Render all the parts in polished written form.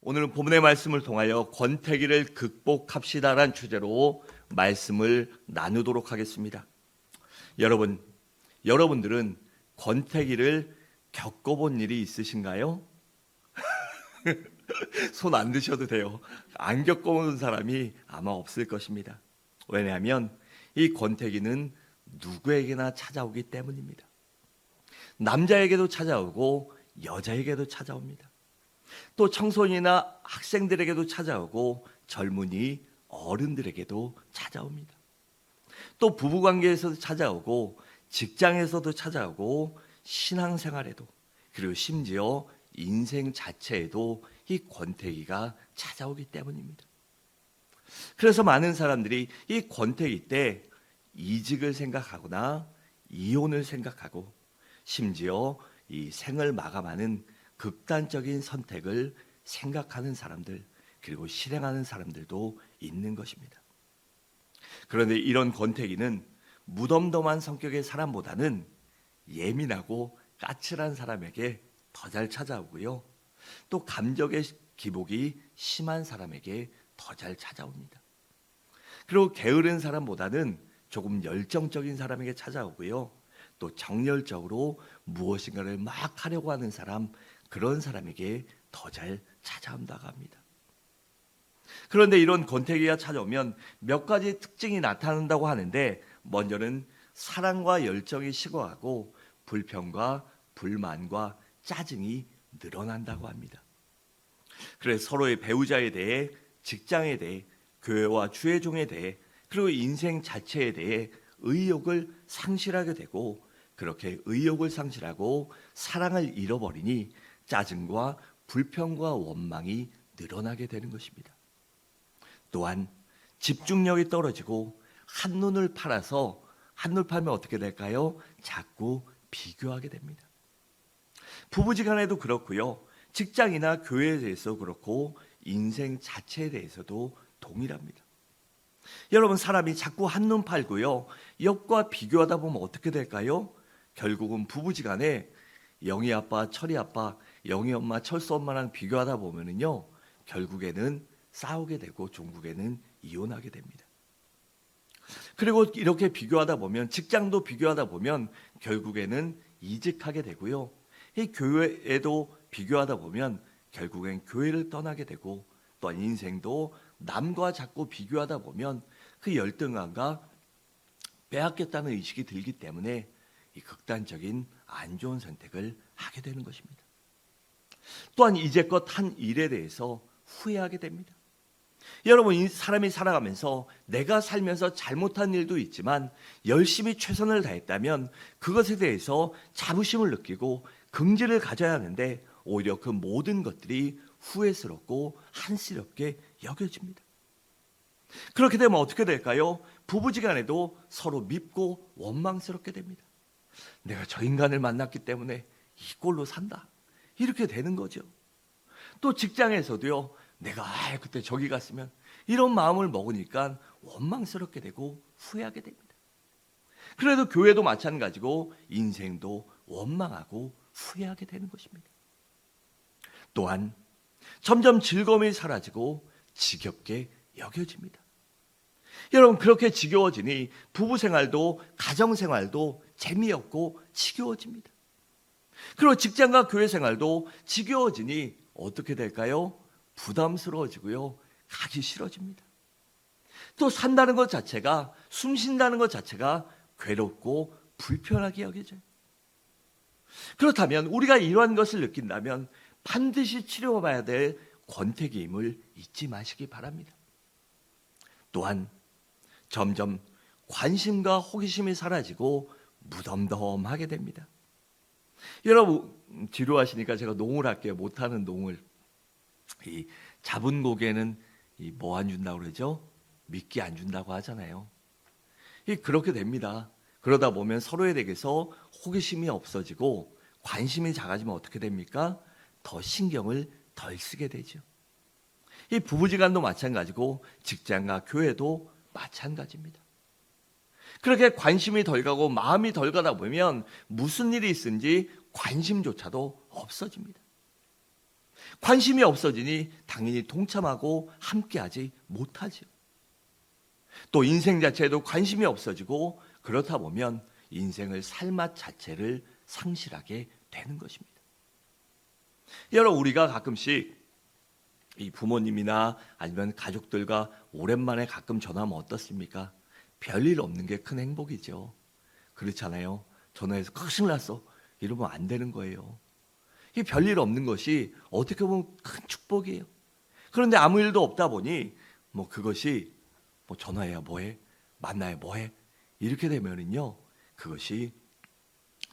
오늘은 본문의 말씀을 통하여 권태기를 극복합시다라는 주제로 말씀을 나누도록 하겠습니다. 여러분들은 권태기를 겪어본 일이 있으신가요? 손 안 드셔도 돼요. 안 겪어본 사람이 아마 없을 것입니다. 왜냐하면 이 권태기는 누구에게나 찾아오기 때문입니다. 남자에게도 찾아오고 여자에게도 찾아옵니다. 또 청소년이나 학생들에게도 찾아오고 젊은이 어른들에게도 찾아옵니다. 또 부부관계에서도 찾아오고 직장에서도 찾아오고 신앙생활에도 그리고 심지어 인생 자체에도 이 권태기가 찾아오기 때문입니다. 그래서 많은 사람들이 이 권태기 때 이직을 생각하거나 이혼을 생각하고 심지어 이 생을 마감하는 극단적인 선택을 생각하는 사람들 그리고 실행하는 사람들도 있는 것입니다. 그런데 이런 권태기는 무덤덤한 성격의 사람보다는 예민하고 까칠한 사람에게 더 잘 찾아오고요. 또 감정의 기복이 심한 사람에게 더 잘 찾아옵니다. 그리고 게으른 사람보다는 조금 열정적인 사람에게 찾아오고요. 또 정열적으로 무엇인가를 막 하려고 하는 사람, 그런 사람에게 더 잘 찾아온다고 합니다. 그런데 이런 권태기가 찾아오면 몇 가지 특징이 나타난다고 하는데, 먼저는 사랑과 열정이 식어가고 불평과 불만과 짜증이 늘어난다고 합니다. 그래서 서로의 배우자에 대해, 직장에 대해, 교회와 주의 종에 대해, 그리고 인생 자체에 대해 의욕을 상실하게 되고, 그렇게 의욕을 상실하고 사랑을 잃어버리니 짜증과 불평과 원망이 늘어나게 되는 것입니다. 또한 집중력이 떨어지고 한눈을 팔아서, 한눈 팔면 어떻게 될까요? 자꾸 비교하게 됩니다. 부부지간에도 그렇고요. 직장이나 교회에 대해서 그렇고 인생 자체에 대해서도 동일합니다. 여러분, 사람이 자꾸 한눈 팔고요. 옆과 비교하다 보면 어떻게 될까요? 결국은 부부지간에 영희 아빠, 철이 아빠, 영희 엄마, 철수 엄마랑 비교하다 보면은요, 결국에는 싸우게 되고 종국에는 이혼하게 됩니다. 그리고 이렇게 비교하다 보면, 직장도 비교하다 보면 결국에는 이직하게 되고요. 이 교회에도 비교하다 보면 결국엔 교회를 떠나게 되고, 또한 인생도 남과 자꾸 비교하다 보면 그 열등감과 빼앗겼다는 의식이 들기 때문에 이 극단적인 안 좋은 선택을 하게 되는 것입니다. 또한 이제껏 한 일에 대해서 후회하게 됩니다. 여러분, 이 사람이 살아가면서 내가 살면서 잘못한 일도 있지만 열심히 최선을 다했다면 그것에 대해서 자부심을 느끼고 긍지를 가져야 하는데, 오히려 그 모든 것들이 후회스럽고 한스럽게 여겨집니다. 그렇게 되면 어떻게 될까요? 부부지간에도 서로 밉고 원망스럽게 됩니다. 내가 저 인간을 만났기 때문에 이 꼴로 산다, 이렇게 되는 거죠. 또 직장에서도요, 내가 그때 저기 갔으면, 이런 마음을 먹으니까 원망스럽게 되고 후회하게 됩니다. 그래도 교회도 마찬가지고 인생도 원망하고 후회하게 되는 것입니다. 또한 점점 즐거움이 사라지고 지겹게 여겨집니다. 여러분, 그렇게 지겨워지니 부부생활도 가정생활도 재미없고 지겨워집니다. 그리고 직장과 교회생활도 지겨워지니 어떻게 될까요? 부담스러워지고요, 가기 싫어집니다. 또 산다는 것 자체가, 숨 쉰다는 것 자체가 괴롭고 불편하게 여겨져요. 그렇다면 우리가 이러한 것을 느낀다면 반드시 치료해봐야 될 권태기임을 잊지 마시기 바랍니다. 또한 점점 관심과 호기심이 사라지고 무덤덤하게 됩니다. 여러분, 지루하시니까 제가 농을 할게요. 못하는 농을. 이 잡은 고개는 뭐 안 준다고 그러죠? 미끼 안 준다고 하잖아요. 그렇게 됩니다. 그러다 보면 서로에 대해서 호기심이 없어지고 관심이 작아지면 어떻게 됩니까? 더 신경을 덜 쓰게 되죠. 이 부부지간도 마찬가지고 직장과 교회도 마찬가지입니다. 그렇게 관심이 덜 가고 마음이 덜 가다 보면 무슨 일이 있은지 관심조차도 없어집니다. 관심이 없어지니 당연히 동참하고 함께하지 못하죠. 또 인생 자체에도 관심이 없어지고 그렇다 보면 인생을 살 맛 자체를 상실하게 되는 것입니다. 여러분, 우리가 가끔씩 이 부모님이나 아니면 가족들과 오랜만에 가끔 전화하면 어떻습니까? 별일 없는 게 큰 행복이죠. 그렇잖아요. 전화해서 큰일 났어 이러면 안 되는 거예요. 이 별일 없는 것이 어떻게 보면 큰 축복이에요. 그런데 아무 일도 없다 보니 그것이 전화해야 뭐해? 만나야 뭐해? 이렇게 되면은요, 그것이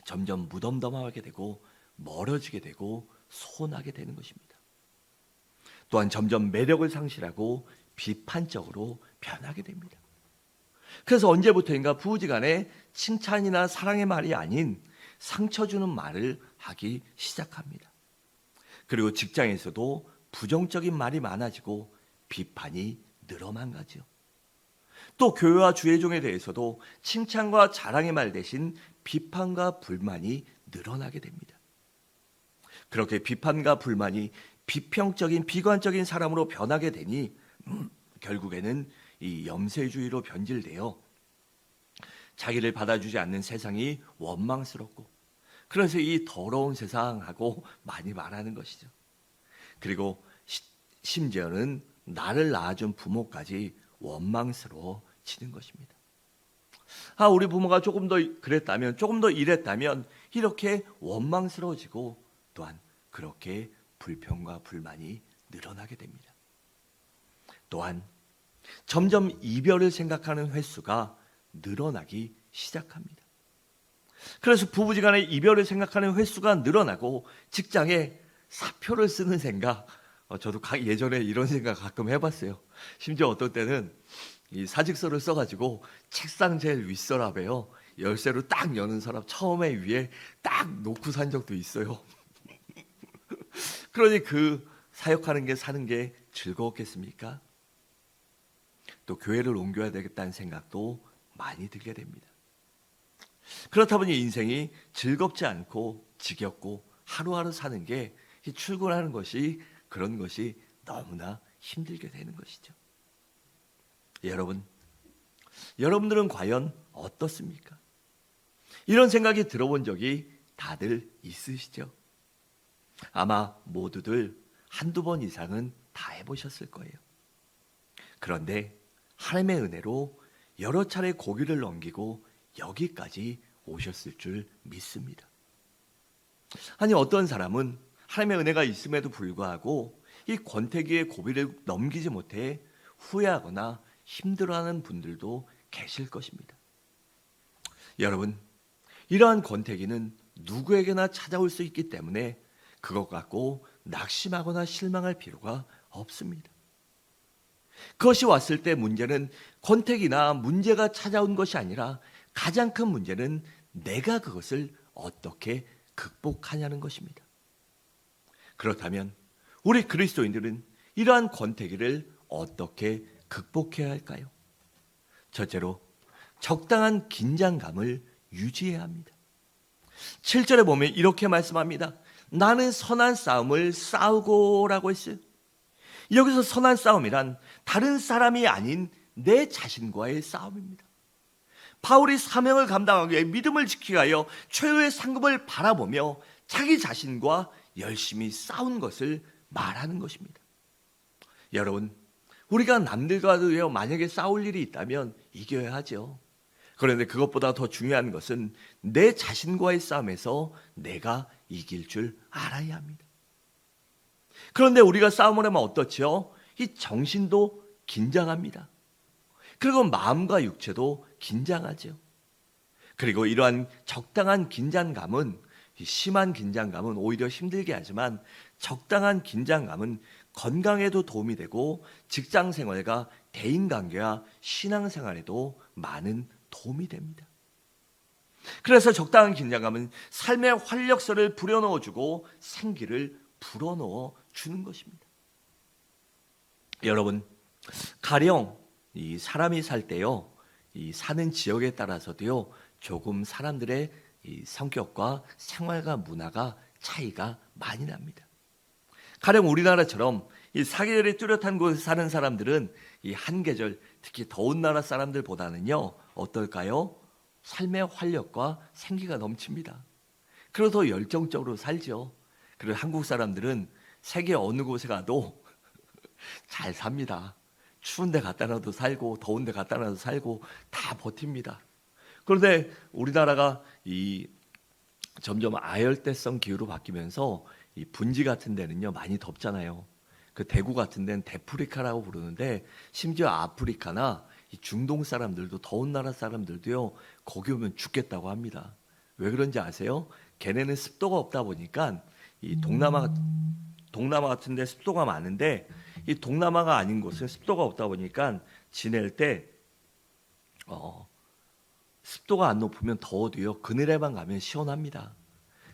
점점 무덤덤하게 되고 멀어지게 되고 소원하게 되는 것입니다. 또한 점점 매력을 상실하고 비판적으로 변하게 됩니다. 그래서 언제부터인가 부부지간에 칭찬이나 사랑의 말이 아닌 상처 주는 말을 하기 시작합니다. 그리고 직장에서도 부정적인 말이 많아지고 비판이 늘어만 가죠. 또 교회와 주의종에 대해서도 칭찬과 자랑의 말 대신 비판과 불만이 늘어나게 됩니다. 그렇게 비판과 불만이 비평적인 비관적인 사람으로 변하게 되니 결국에는 이 염세주의로 변질되어 자기를 받아주지 않는 세상이 원망스럽고, 그래서 이 더러운 세상하고 많이 말하는 것이죠. 그리고 심지어는 나를 낳아준 부모까지 원망스러워지는 것입니다. 우리 부모가 조금 더 그랬다면, 조금 더 이랬다면, 이렇게 원망스러워지고 또한 그렇게 불평과 불만이 늘어나게 됩니다. 또한 점점 이별을 생각하는 횟수가 늘어나기 시작합니다. 그래서 부부지간에 이별을 생각하는 횟수가 늘어나고 직장에 사표를 쓰는 생각, 저도 예전에 이런 생각 가끔 해봤어요. 심지어 어떤 때는 이 사직서를 써가지고 책상 제일 윗서랍에요, 열쇠로 딱 여는 서랍 처음에 위에 딱 놓고 산 적도 있어요. 그러니 그 사역하는 게 사는 게 즐거웠겠습니까? 또 교회를 옮겨야 되겠다는 생각도 많이 들게 됩니다. 그렇다 보니 인생이 즐겁지 않고 지겹고 하루하루 사는 게, 출근하는 것이, 그런 것이 너무나 힘들게 되는 것이죠. 여러분들은 과연 어떻습니까? 이런 생각이 들어본 적이 다들 있으시죠? 아마 모두들 한두 번 이상은 다 해보셨을 거예요. 그런데 하나님의 은혜로 여러 차례 고비를 넘기고 여기까지 오셨을 줄 믿습니다. 아니, 어떤 사람은 하나님의 은혜가 있음에도 불구하고 이 권태기의 고비를 넘기지 못해 후회하거나 힘들어하는 분들도 계실 것입니다. 여러분, 이러한 권태기는 누구에게나 찾아올 수 있기 때문에 그것 갖고 낙심하거나 실망할 필요가 없습니다. 그것이 왔을 때 문제는 권태기나 문제가 찾아온 것이 아니라 가장 큰 문제는 내가 그것을 어떻게 극복하냐는 것입니다. 그렇다면 우리 그리스도인들은 이러한 권태기를 어떻게 극복해야 할까요? 첫째로 적당한 긴장감을 유지해야 합니다. 7절에 보면 이렇게 말씀합니다. 나는 선한 싸움을 싸우고라고 했어요. 여기서 선한 싸움이란 다른 사람이 아닌 내 자신과의 싸움입니다. 바울이 사명을 감당하기 위해 믿음을 지키기 위하여 최후의 상급을 바라보며 자기 자신과 열심히 싸운 것을 말하는 것입니다. 여러분, 우리가 남들과도 만약에 싸울 일이 있다면 이겨야 하죠. 그런데 그것보다 더 중요한 것은 내 자신과의 싸움에서 내가 이길 줄 알아야 합니다. 그런데 우리가 싸움을 하면 어떻죠? 이 정신도 긴장합니다. 그리고 마음과 육체도 긴장하죠. 그리고 이러한 적당한 긴장감은, 심한 긴장감은 오히려 힘들게 하지만 적당한 긴장감은 건강에도 도움이 되고 직장 생활과 대인 관계와 신앙 생활에도 많은 도움이 됩니다. 그래서 적당한 긴장감은 삶의 활력소를 불어넣어주고 생기를 불어넣어 주는 것입니다. 여러분, 가령 이 사람이 살 때요, 이 사는 지역에 따라서도요, 조금 사람들의 이 성격과 생활과 문화가 차이가 많이 납니다. 가령 우리나라처럼 이 사계절이 뚜렷한 곳에 사는 사람들은 이 한계절, 특히 더운 나라 사람들보다는요 어떨까요? 삶의 활력과 생기가 넘칩니다. 그래서 더 열정적으로 살죠. 그리고 한국 사람들은 세계 어느 곳에 가도 잘 삽니다. 추운 데 갖다 놔도 살고 더운 데 갖다 놔도 살고 다 버팁니다. 그런데 우리나라가 이 점점 아열대성 기후로 바뀌면서 이 분지 같은 데는요 많이 덥잖아요. 그 대구 같은 데는 데프리카라고 부르는데 심지어 아프리카나 이 중동 사람들도 더운 나라 사람들도요 거기 오면 죽겠다고 합니다. 왜 그런지 아세요? 걔네는 습도가 없다 보니까 이 동남아 같은 데 습도가 많은데 이 동남아가 아닌 곳은 습도가 없다 보니까 지낼 때 습도가 안 높으면 더워도요 그늘에만 가면 시원합니다.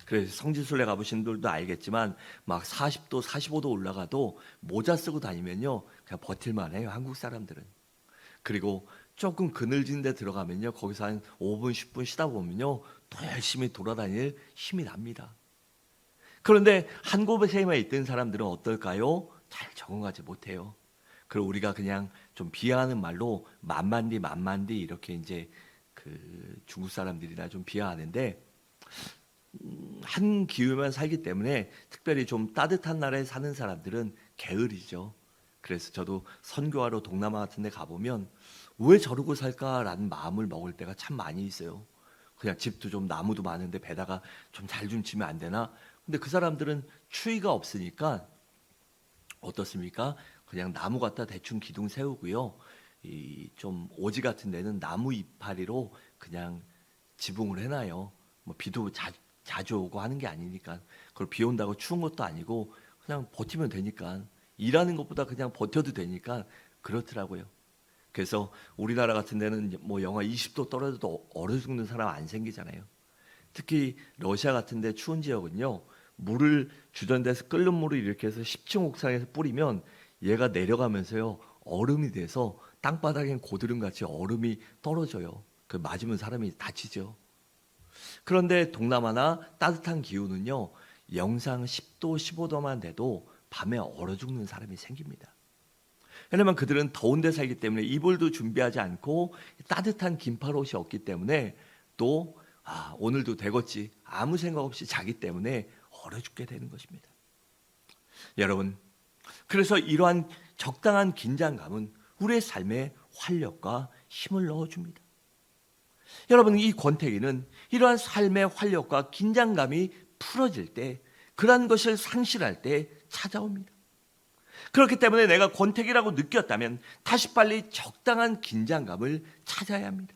그래서 성지순례 가보신 분들도 알겠지만 막 40도, 45도 올라가도 모자 쓰고 다니면요 그냥 버틸만 해요, 한국 사람들은. 그리고 조금 그늘진 데 들어가면요 거기서 한 5분, 10분 쉬다 보면요 또 열심히 돌아다닐 힘이 납니다. 그런데 한 곳에만 있던 사람들은 어떨까요? 잘 적응하지 못해요. 그리고 우리가 그냥 좀 비하하는 말로 만만디 이렇게 이제 그 중국 사람들이나 좀 비하하는데 한 기후만 살기 때문에 특별히 좀 따뜻한 나라에 사는 사람들은 게으르죠. 그래서 저도 선교하러 동남아 같은 데 가보면 왜 저러고 살까라는 마음을 먹을 때가 참 많이 있어요. 그냥 집도 좀 나무도 많은데 배다가 좀 잘 좀 치면 안 되나? 근데 그 사람들은 추위가 없으니까 어떻습니까? 그냥 나무 갖다 대충 기둥 세우고요. 이 좀 오지 같은 데는 나무 이파리로 그냥 지붕을 해놔요. 뭐 비도 자주 오고 하는 게 아니니까. 그걸 비 온다고 추운 것도 아니고 그냥 버티면 되니까. 일하는 것보다 그냥 버텨도 되니까 그렇더라고요. 그래서 우리나라 같은 데는 뭐 영하 20도 떨어져도 얼어 죽는 사람 안 생기잖아요. 특히 러시아 같은 데 추운 지역은요. 물을 주전대에서 끓는 물을 이렇게 해서 10층 옥상에서 뿌리면 얘가 내려가면서요. 얼음이 돼서 땅바닥엔 고드름같이 얼음이 떨어져요. 그 맞으면 사람이 다치죠. 그런데 동남아나 따뜻한 기후는요. 영상 10도, 15도만 돼도 밤에 얼어 죽는 사람이 생깁니다. 왜냐면 그들은 더운 데 살기 때문에 이불도 준비하지 않고 따뜻한 긴팔옷이 없기 때문에 또 오늘도 되겠지 아무 생각 없이 자기 때문에 얼어 죽게 되는 것입니다. 여러분, 그래서 이러한 적당한 긴장감은 우리의 삶에 활력과 힘을 넣어줍니다. 여러분, 이 권태기는 이러한 삶의 활력과 긴장감이 풀어질 때, 그러한 것을 상실할 때 찾아옵니다. 그렇기 때문에 내가 권태기라고 느꼈다면 다시 빨리 적당한 긴장감을 찾아야 합니다.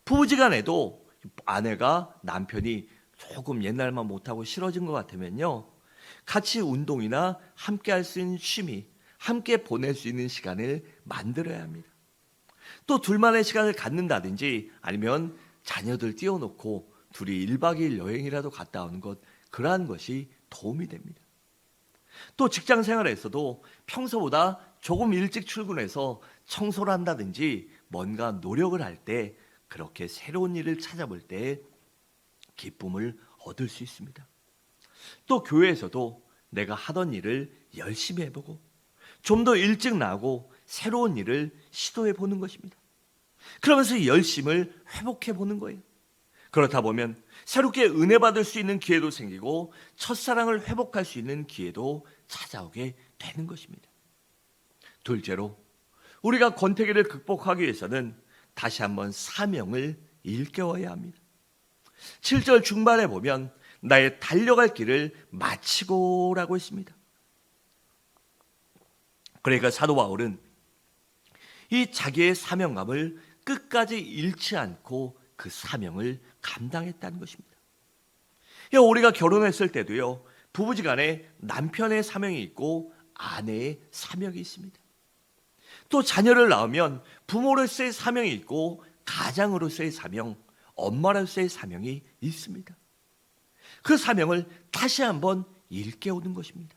부부지간에도 아내가 남편이 조금 옛날만 못하고 싫어진 것 같으면요, 같이 운동이나 함께 할 수 있는 취미, 함께 보낼 수 있는 시간을 만들어야 합니다. 또 둘만의 시간을 갖는다든지 아니면 자녀들 띄워놓고 둘이 1박 2일 여행이라도 갔다 오는 것, 그러한 것이 도움이 됩니다. 또 직장 생활에서도 평소보다 조금 일찍 출근해서 청소를 한다든지 뭔가 노력을 할 때 그렇게 새로운 일을 찾아볼 때 기쁨을 얻을 수 있습니다. 또 교회에서도 내가 하던 일을 열심히 해보고 좀 더 일찍 나오고 새로운 일을 시도해 보는 것입니다. 그러면서 이 열심을 회복해 보는 거예요. 그렇다 보면 새롭게 은혜 받을 수 있는 기회도 생기고 첫사랑을 회복할 수 있는 기회도 찾아오게 되는 것입니다. 둘째로, 우리가 권태기를 극복하기 위해서는 다시 한번 사명을 일깨워야 합니다. 7절 중반에 보면 나의 달려갈 길을 마치고라고 했습니다. 그러니까 사도 바울은 이 자기의 사명감을 끝까지 잃지 않고 그 사명을 감당했다는 것입니다. 우리가 결혼했을 때도요, 부부지간에 남편의 사명이 있고 아내의 사명이 있습니다. 또 자녀를 낳으면 부모로서의 사명이 있고 가장으로서의 사명, 엄마로서의 사명이 있습니다. 그 사명을 다시 한번 일깨우는 것입니다.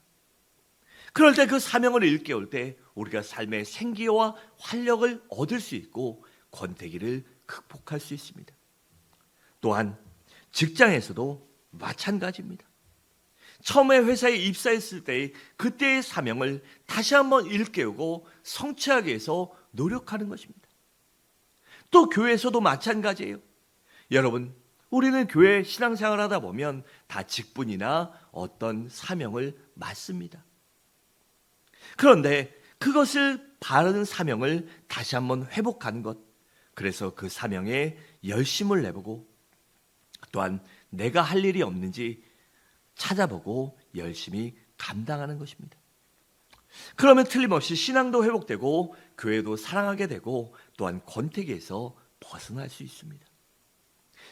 그럴 때 그 사명을 일깨울 때 우리가 삶의 생기와 활력을 얻을 수 있고 권태기를 극복할 수 있습니다. 또한 직장에서도 마찬가지입니다. 처음에 회사에 입사했을 때 그때의 사명을 다시 한번 일깨우고 성취하기 위해서 노력하는 것입니다. 또 교회에서도 마찬가지예요. 여러분, 우리는 교회 신앙생활 하다 보면 다 직분이나 어떤 사명을 맡습니다. 그런데 그것을 바른 사명을 다시 한번 회복하는 것, 그래서 그 사명에 열심을 내보고 또한 내가 할 일이 없는지 찾아보고 열심히 감당하는 것입니다. 그러면 틀림없이 신앙도 회복되고 교회도 사랑하게 되고 또한 권태기에서 벗어날 수 있습니다.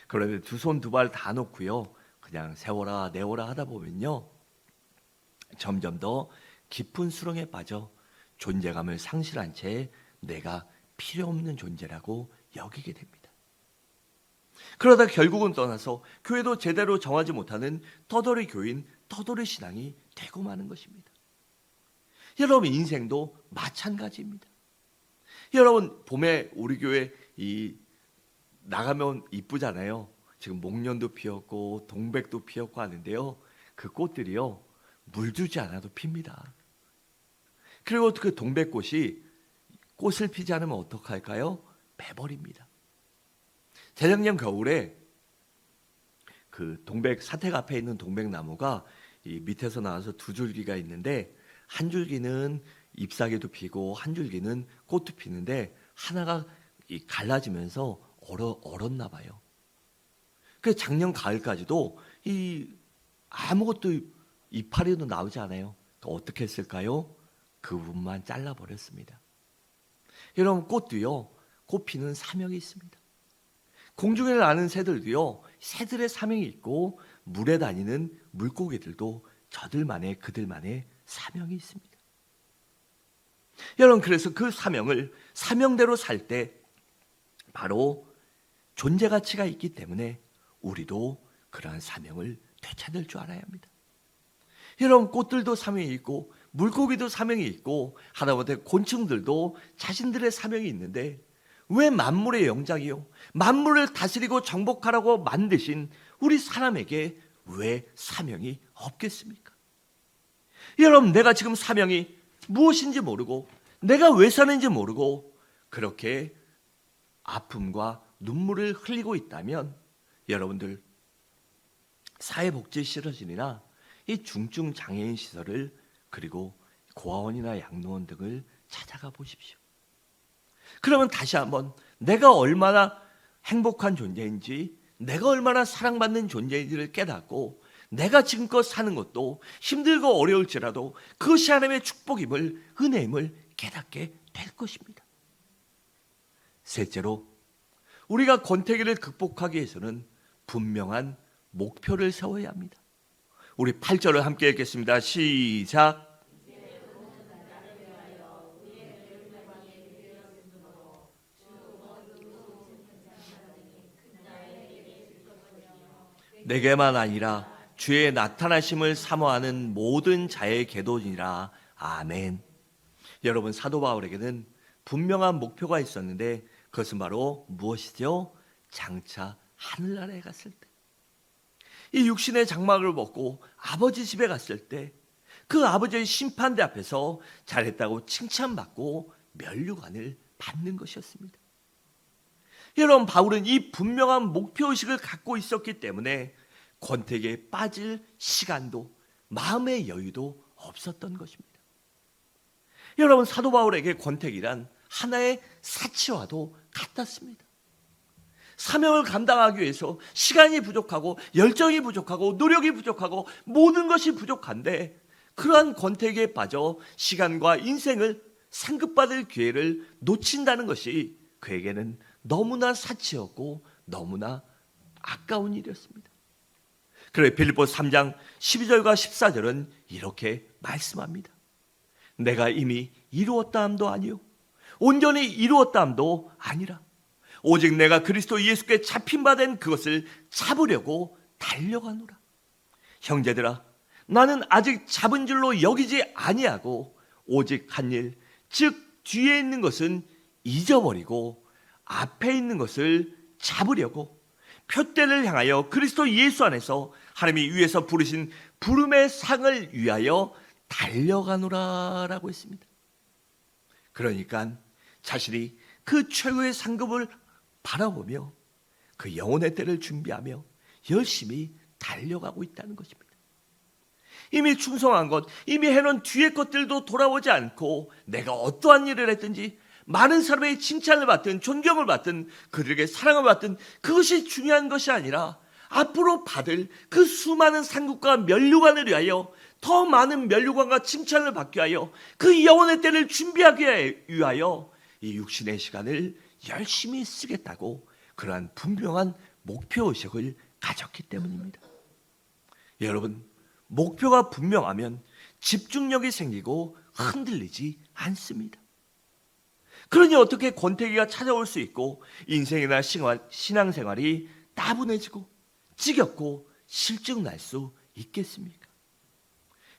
그런데 두 손 두 발 다 놓고요, 그냥 세워라 내워라 하다 보면요, 점점 더 깊은 수렁에 빠져 존재감을 상실한 채 내가 필요 없는 존재라고 여기게 됩니다. 그러다 결국은 떠나서 교회도 제대로 정하지 못하는 터덜이 교인, 터덜이 신앙이 되고 마는 것입니다. 여러분, 인생도 마찬가지입니다. 여러분, 봄에 우리 교회 나가면 이쁘잖아요. 지금 목련도 피었고 동백도 피었고 하는데요, 그 꽃들이요, 물 주지 않아도 핍니다. 그리고 그 동백꽃이 꽃을 피지 않으면 어떡할까요? 매버립니다. 재작년 겨울에 그 동백 사택 앞에 있는 동백나무가 이 밑에서 나와서 두 줄기가 있는데, 한 줄기는 잎사귀도 피고 한 줄기는 꽃도 피는데 하나가 갈라지면서 얼었나 봐요. 그래서 작년 가을까지도 아무것도 이파리도 나오지 않아요. 어떻게 했을까요? 그 부분만 잘라버렸습니다. 여러분, 꽃도요, 꽃 피는 사명이 있습니다. 공중에 나는 새들도요, 새들의 사명이 있고 물에 다니는 물고기들도 그들만의 사명이 있습니다. 여러분, 그래서 그 사명을 사명대로 살 때 바로 존재 가치가 있기 때문에 우리도 그러한 사명을 되찾을 줄 알아야 합니다. 여러분, 꽃들도 사명이 있고 물고기도 사명이 있고 하다못해 곤충들도 자신들의 사명이 있는데, 왜 만물의 영장이요, 만물을 다스리고 정복하라고 만드신 우리 사람에게 왜 사명이 없겠습니까? 여러분, 내가 지금 사명이 무엇인지 모르고 내가 왜 사는지 모르고 그렇게 아픔과 눈물을 흘리고 있다면, 여러분들 사회복지시설이나 이 중증 장애인 시설을, 그리고 고아원이나 양로원 등을 찾아가 보십시오. 그러면 다시 한번 내가 얼마나 행복한 존재인지, 내가 얼마나 사랑받는 존재인지를 깨닫고, 내가 지금껏 사는 것도 힘들고 어려울지라도 그것이 하나님의 축복임을, 은혜임을 깨닫게 될 것입니다. 셋째로, 우리가 권태기를 극복하기 위해서는 분명한 목표를 세워야 합니다. 우리 8절을 함께 읽겠습니다. 시작. 내게만 아니라 주의 나타나심을 사모하는 모든 자의 계도니라. 아멘. 여러분, 사도 바울에게는 분명한 목표가 있었는데 그것은 바로 무엇이죠? 장차 하늘나라에 갔을 때, 이 육신의 장막을 벗고 아버지 집에 갔을 때 그 아버지의 심판대 앞에서 잘했다고 칭찬받고 면류관을 받는 것이었습니다. 여러분, 바울은 이 분명한 목표의식을 갖고 있었기 때문에 권태기에 빠질 시간도 마음의 여유도 없었던 것입니다. 여러분, 사도 바울에게 권태기란 하나의 사치와도 같았습니다. 사명을 감당하기 위해서 시간이 부족하고 열정이 부족하고 노력이 부족하고 모든 것이 부족한데, 그러한 권태기에 빠져 시간과 인생을 상급받을 기회를 놓친다는 것이 그에게는 너무나 사치였고 너무나 아까운 일이었습니다. 그래 빌립보서 3장 12절과 14절은 이렇게 말씀합니다. 내가 이미 이루었다 함도 아니요 온전히 이루었다 함도 아니라 오직 내가 그리스도 예수께 잡힌 바 된 그것을 잡으려고 달려가노라. 형제들아, 나는 아직 잡은 줄로 여기지 아니하고 오직 한 일, 즉 뒤에 있는 것은 잊어버리고 앞에 있는 것을 잡으려고 표대를 향하여 그리스도 예수 안에서 하나님이 위에서 부르신 부름의 상을 위하여 달려가노라라고 했습니다. 그러니까 자신이 그 최고의 상급을 바라보며 그 영혼의 때를 준비하며 열심히 달려가고 있다는 것입니다. 이미 충성한 것, 이미 해놓은 뒤의 것들도 돌아오지 않고 내가 어떠한 일을 했든지 많은 사람의 칭찬을 받든 존경을 받든 그들에게 사랑을 받든 그것이 중요한 것이 아니라 앞으로 받을 그 수많은 상급과 면류관을 위하여 더 많은 면류관과 칭찬을 받기 위하여 그 영혼의 때를 준비하기 위하여 이 육신의 시간을 열심히 쓰겠다고 그러한 분명한 목표의식을 가졌기 때문입니다. 여러분, 목표가 분명하면 집중력이 생기고 흔들리지 않습니다. 그러니 어떻게 권태기가 찾아올 수 있고 인생이나 신앙생활이 따분해지고 지겹고 실증날 수 있겠습니까?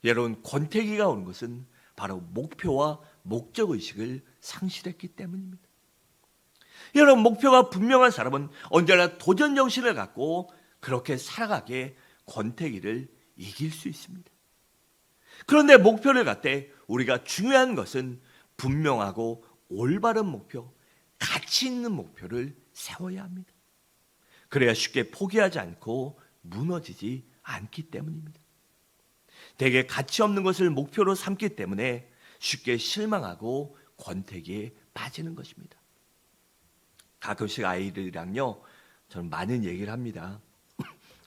여러분, 권태기가 오는 것은 바로 목표와 목적의식을 상실했기 때문입니다. 여러분, 목표가 분명한 사람은 언제나 도전정신을 갖고 그렇게 살아가기에 권태기를 이길 수 있습니다. 그런데 목표를 갖되 우리가 중요한 것은 분명하고 올바른 목표, 가치 있는 목표를 세워야 합니다. 그래야 쉽게 포기하지 않고 무너지지 않기 때문입니다. 대개 가치 없는 것을 목표로 삼기 때문에 쉽게 실망하고 권태기에 빠지는 것입니다. 가끔씩 아이들이랑요, 저는 많은 얘기를 합니다.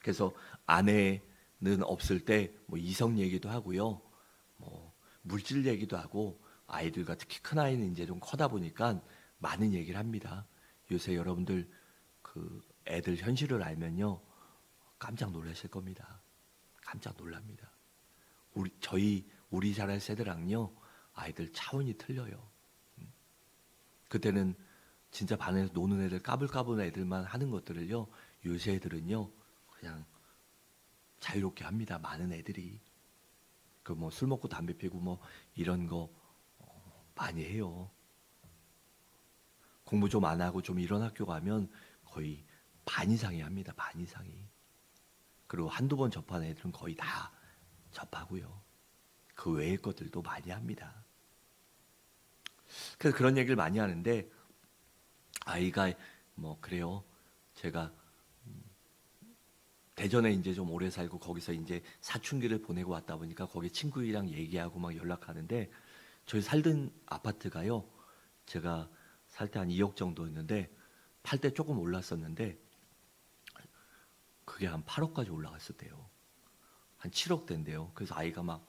그래서 아내는 없을 때 뭐 이성 얘기도 하고요, 뭐 물질 얘기도 하고, 아이들과 특히 큰 아이는 이제 좀 커다 보니까 많은 얘기를 합니다. 요새 여러분들 그 애들 현실을 알면요, 깜짝 놀라실 겁니다. 깜짝 놀랍니다. 우리 자랄 세대랑요, 아이들 차원이 틀려요. 그때는 진짜 반에서 노는 애들, 까불까불한 애들만 하는 것들을요, 요새 애들은요 그냥 자유롭게 합니다. 많은 애들이 그 뭐 술 먹고 담배 피고 뭐 이런 거 많이 해요. 공부 좀 안 하고 좀 이런 학교 가면 거의 반 이상이 합니다. 반 이상이. 그리고 한두 번 접한 애들은 거의 다 접하고요. 그 외의 것들도 많이 합니다. 그래서 그런 얘기를 많이 하는데, 아이가 뭐 그래요. 제가 대전에 이제 좀 오래 살고 거기서 이제 사춘기를 보내고 왔다 보니까 거기 친구들이랑 얘기하고 막 연락하는데, 저희 살던 아파트가요, 제가 살 때 한 2억 정도였는데 팔 때 조금 올랐었는데 그게 한 8억까지 올라갔었대요. 한 7억 된대요. 그래서 아이가 막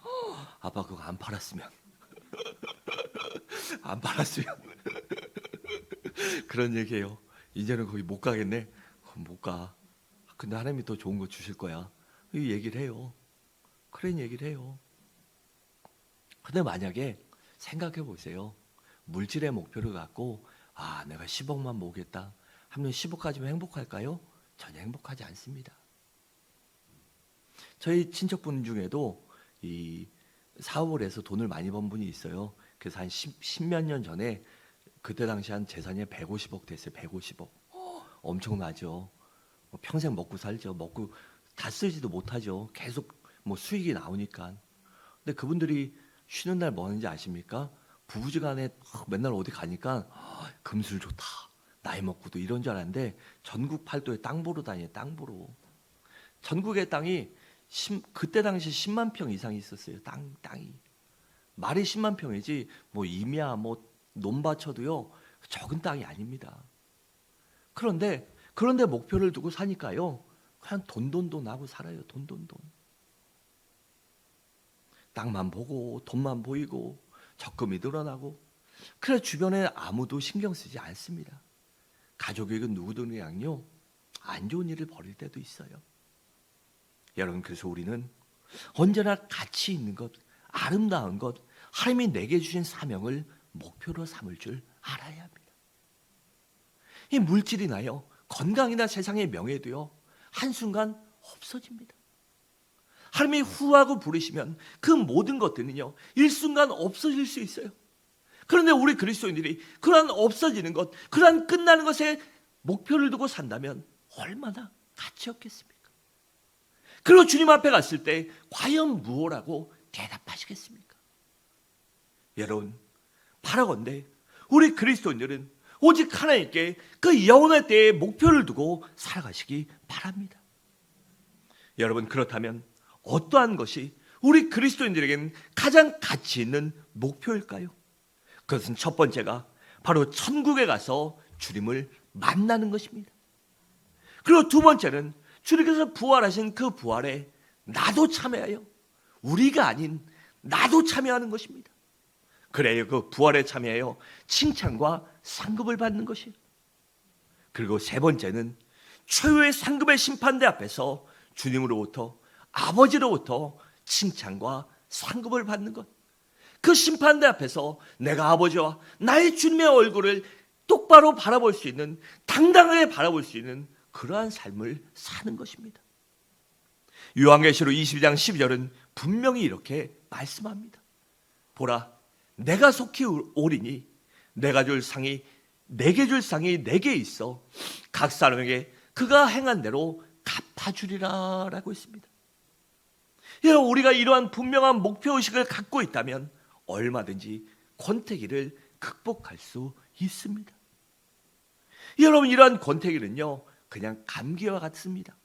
아빠 그거 안 팔았으면 안 팔았으면 그런 얘기해요. 이제는 거기 못 가겠네. 못 가. 근데 하나님이 더 좋은 거 주실 거야. 이 얘기를 해요. 그런 얘기를 해요. 근데 만약에 생각해 보세요. 물질의 목표를 갖고 내가 10억만 모으겠다 하면 10억까지면 행복할까요? 전혀 행복하지 않습니다. 저희 친척분 중에도 이 사업을 해서 돈을 많이 번 분이 있어요. 그래서 한 10몇 년 전에 그때 당시 한 재산이 150억 됐어요. 150억. 엄청나죠. 평생 먹고 살죠. 먹고 다 쓰지도 못하죠. 계속 뭐 수익이 나오니까. 근데 그분들이 쉬는 날 뭐 하는지 아십니까? 부부지간에 맨날 어디 가니까 금술 좋다. 나이 먹고도 이런 줄 알았는데 전국 팔도에 땅 보러 다녀요. 땅 보러. 전국의 땅이 그때 당시 10만 평 이상이 있었어요. 땅이. 말이 10만 평이지 뭐 임야 뭐 논밭쳐도요 적은 땅이 아닙니다. 그런데 목표를 두고 사니까요 그냥 돈 하고 살아요. 돈. 땅만 보고 돈만 보이고 적금이 늘어나고, 그래 주변에 아무도 신경 쓰지 않습니다. 가족에게 누구든지랑요 안 좋은 일을 벌일 때도 있어요. 여러분, 그래서 우리는 언제나 가치 있는 것, 아름다운 것, 하나님이 내게 주신 사명을 목표로 삼을 줄 알아야 합니다. 이 물질이나요 건강이나 세상의 명예도요 한순간 없어집니다. 하나님이 후하고 부르시면 그 모든 것들은요 일순간 없어질 수 있어요. 그런데 우리 그리스도인들이 그러한 없어지는 것, 그러한 끝나는 것에 목표를 두고 산다면 얼마나 가치 없겠습니까? 그리고 주님 앞에 갔을 때 과연 무엇라고 대답하시겠습니까? 여러분, 바라건대 우리 그리스도인들은 오직 하나님께 그 영원의 때에 목표를 두고 살아가시기 바랍니다. 여러분, 그렇다면 어떠한 것이 우리 그리스도인들에게는 가장 가치 있는 목표일까요? 그것은 첫 번째가 바로 천국에 가서 주님을 만나는 것입니다. 그리고 두 번째는 주님께서 부활하신 그 부활에 나도 참여하여, 우리가 아닌 나도 참여하는 것입니다. 그래야 그 부활에 참여하여 칭찬과 상급을 받는 것이에요. 그리고 세 번째는 최후의 상급의 심판대 앞에서 주님으로부터, 아버지로부터 칭찬과 상급을 받는 것. 그 심판대 앞에서 내가 아버지와 나의 주님의 얼굴을 똑바로 바라볼 수 있는, 당당하게 바라볼 수 있는 그러한 삶을 사는 것입니다. 요한계시록 22장 12절은 분명히 이렇게 말씀합니다. 보라, 내가 속히 오리니 내게 줄 상이 내게 있어 각 사람에게 그가 행한 대로 갚아주리라 라고 했습니다. 우리가 이러한 분명한 목표의식을 갖고 있다면 얼마든지 권태기를 극복할 수 있습니다. 여러분, 이러한 권태기는요 그냥 감기와 같습니다.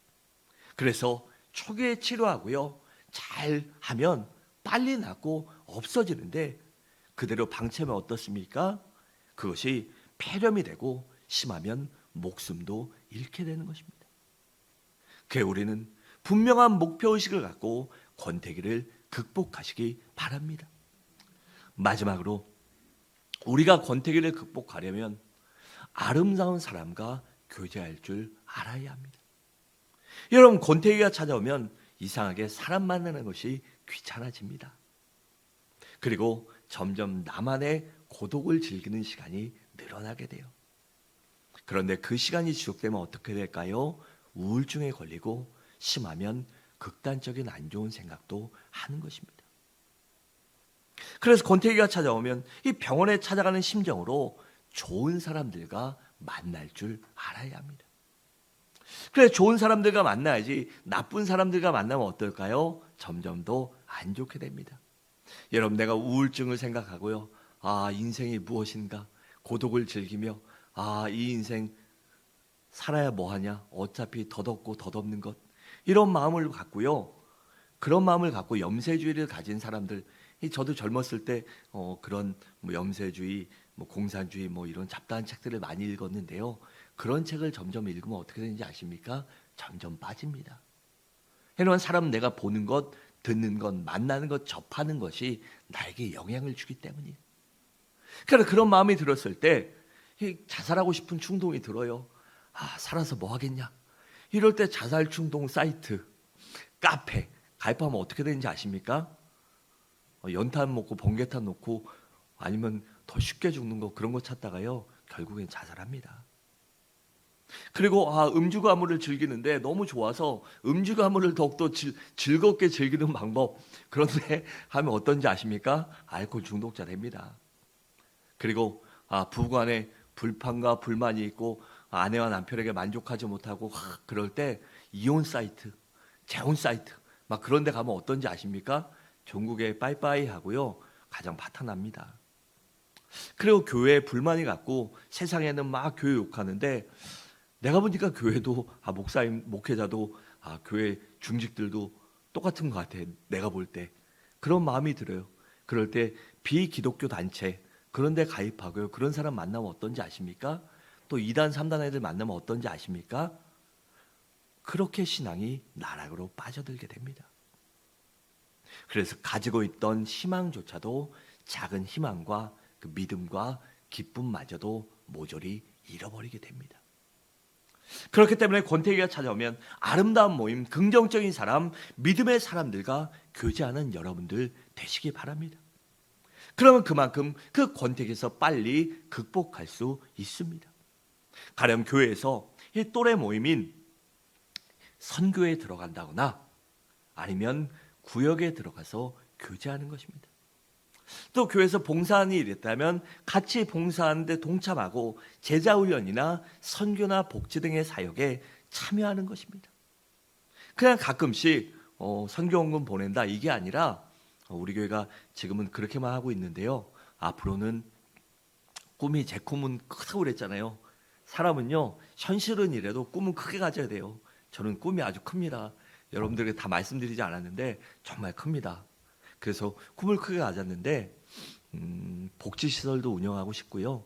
그래서 초기에 치료하고요 잘 하면 빨리 낫고 없어지는데, 그대로 방치하면 어떻습니까? 그것이 폐렴이 되고 심하면 목숨도 잃게 되는 것입니다. 그래서 우리는 분명한 목표의식을 갖고 권태기를 극복하시기 바랍니다. 마지막으로 우리가 권태기를 극복하려면 아름다운 사람과 교제할 줄 알아야 합니다. 여러분, 권태기가 찾아오면 이상하게 사람 만나는 것이 귀찮아집니다. 그리고 점점 나만의 고독을 즐기는 시간이 늘어나게 돼요. 그런데 그 시간이 지속되면 어떻게 될까요? 우울증에 걸리고 심하면 극단적인 안 좋은 생각도 하는 것입니다. 그래서 권태기가 찾아오면 이 병원에 찾아가는 심정으로 좋은 사람들과 만날 줄 알아야 합니다. 그래서 좋은 사람들과 만나야지 나쁜 사람들과 만나면 어떨까요? 점점 더 안 좋게 됩니다. 여러분, 내가 우울증을 생각하고요, 인생이 무엇인가 고독을 즐기며 이 인생 살아야 뭐하냐, 어차피 덧없고 덧없는 것, 이런 마음을 갖고요, 그런 마음을 갖고 염세주의를 가진 사람들, 저도 젊었을 때 그런 염세주의, 공산주의 이런 잡다한 책들을 많이 읽었는데요, 그런 책을 점점 읽으면 어떻게 되는지 아십니까? 점점 빠집니다. 이런 사람, 내가 보는 것, 듣는 것, 만나는 것, 접하는 것이 나에게 영향을 주기 때문이에요. 그러니까 그런 마음이 들었을 때 자살하고 싶은 충동이 들어요. 살아서 뭐 하겠냐? 이럴 때 자살 충동 사이트, 카페 가입하면 어떻게 되는지 아십니까? 연탄 먹고 번개탄 놓고 아니면 더 쉽게 죽는 거, 그런 거 찾다가요 결국엔 자살합니다. 그리고 음주 가무를 즐기는데 너무 좋아서 음주 가무를 더욱더 즐겁게 즐기는 방법, 그런데 하면 어떤지 아십니까? 알코올 중독자 됩니다. 그리고 부부간에 불판과 불만이 있고 아내와 남편에게 만족하지 못하고 그럴 때 이혼 사이트, 재혼 사이트 그런 데 가면 어떤지 아십니까? 종국에 빠이빠이 하고요 가정 파탄납니다. 그리고 교회에 불만이 갖고 세상에는 막 교회 욕하는데, 내가 보니까 교회도 목사님, 목회자도 교회 중직들도 똑같은 것 같아. 내가 볼 때 그런 마음이 들어요. 그럴 때 비기독교 단체 그런 데 가입하고요, 그런 사람 만나면 어떤지 아십니까? 또 2단 3단 애들 만나면 어떤지 아십니까? 그렇게 신앙이 나락으로 빠져들게 됩니다. 그래서 가지고 있던 희망조차도 작은 희망과 그 믿음과 기쁨마저도 모조리 잃어버리게 됩니다. 그렇기 때문에 권태기가 찾아오면 아름다운 모임, 긍정적인 사람, 믿음의 사람들과 교제하는 여러분들 되시기 바랍니다. 그러면 그만큼 그 권태기에서 빨리 극복할 수 있습니다. 가령 교회에서 이 또래 모임인 선교에 들어간다거나 아니면 구역에 들어가서 교제하는 것입니다. 또 교회에서 봉사하는 일이 있다면 같이 봉사하는데 동참하고 제자훈련이나 선교나 복지 등의 사역에 참여하는 것입니다. 그냥 가끔씩 선교원금 보낸다 이게 아니라 우리 교회가 지금은 그렇게만 하고 있는데요. 앞으로는 제 꿈은 크다고 그랬잖아요. 사람은요, 현실은 이래도 꿈은 크게 가져야 돼요. 저는 꿈이 아주 큽니다. 여러분들에게 다 말씀드리지 않았는데 정말 큽니다. 그래서 꿈을 크게 가졌는데 복지시설도 운영하고 싶고요.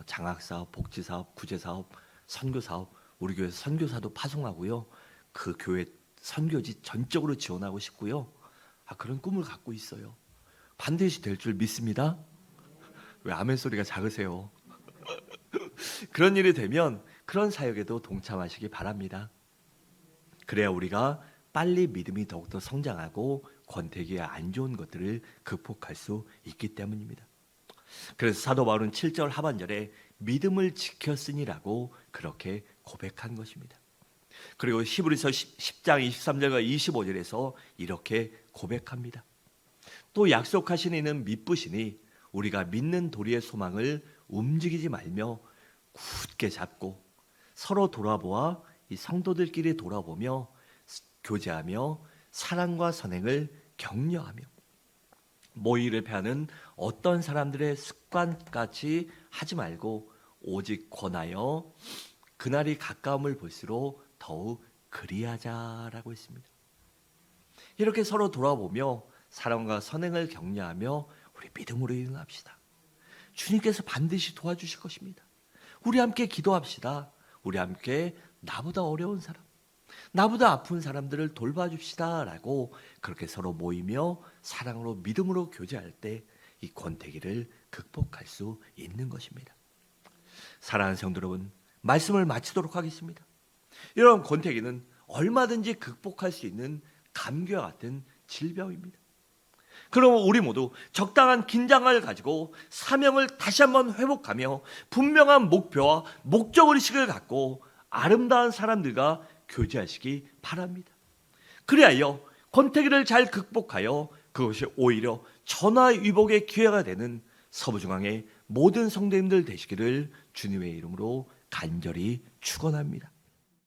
장학사업, 복지사업, 구제사업, 선교사업, 우리 교회 선교사도 파송하고요. 그 교회 선교지 전적으로 지원하고 싶고요. 그런 꿈을 갖고 있어요. 반드시 될 줄 믿습니다. 왜 아멘 소리가 작으세요? 그런 일이 되면 그런 사역에도 동참하시기 바랍니다. 그래야 우리가 빨리 믿음이 더욱더 성장하고 권태기의 안 좋은 것들을 극복할 수 있기 때문입니다. 그래서 사도 바울은 7절 하반절에 믿음을 지켰으니라고 그렇게 고백한 것입니다. 그리고 히브리서 10장 23절과 25절에서 이렇게 고백합니다. 또 약속하신 이는 미쁘시니 우리가 믿는 도리의 소망을 움직이지 말며 굳게 잡고 서로 돌아보아 이 성도들끼리 돌아보며 교제하며 사랑과 선행을 격려하며 모의를 패하는 어떤 사람들의 습관같이 하지 말고 오직 권하여 그날이 가까움을 볼수록 더욱 그리하자라고 했습니다. 이렇게 서로 돌아보며 사랑과 선행을 격려하며 우리 믿음으로 일어납시다. 주님께서 반드시 도와주실 것입니다. 우리 함께 기도합시다. 우리 함께 나보다 어려운 사람, 나보다 아픈 사람들을 돌봐줍시다 라고 그렇게 서로 모이며 사랑으로 믿음으로 교제할 때 이 권태기를 극복할 수 있는 것입니다. 사랑하는 성도 여러분, 말씀을 마치도록 하겠습니다. 이런 권태기는 얼마든지 극복할 수 있는 감기와 같은 질병입니다. 그러면 우리 모두 적당한 긴장을 가지고 사명을 다시 한번 회복하며 분명한 목표와 목적의식을 갖고 아름다운 사람들과 교제하시기 바랍니다. 그리하여 권태기를 잘 극복하여 그것이 오히려 전화위복의 기회가 되는 서부중앙의 모든 성도님들 되시기를 주님의 이름으로 간절히 축원합니다.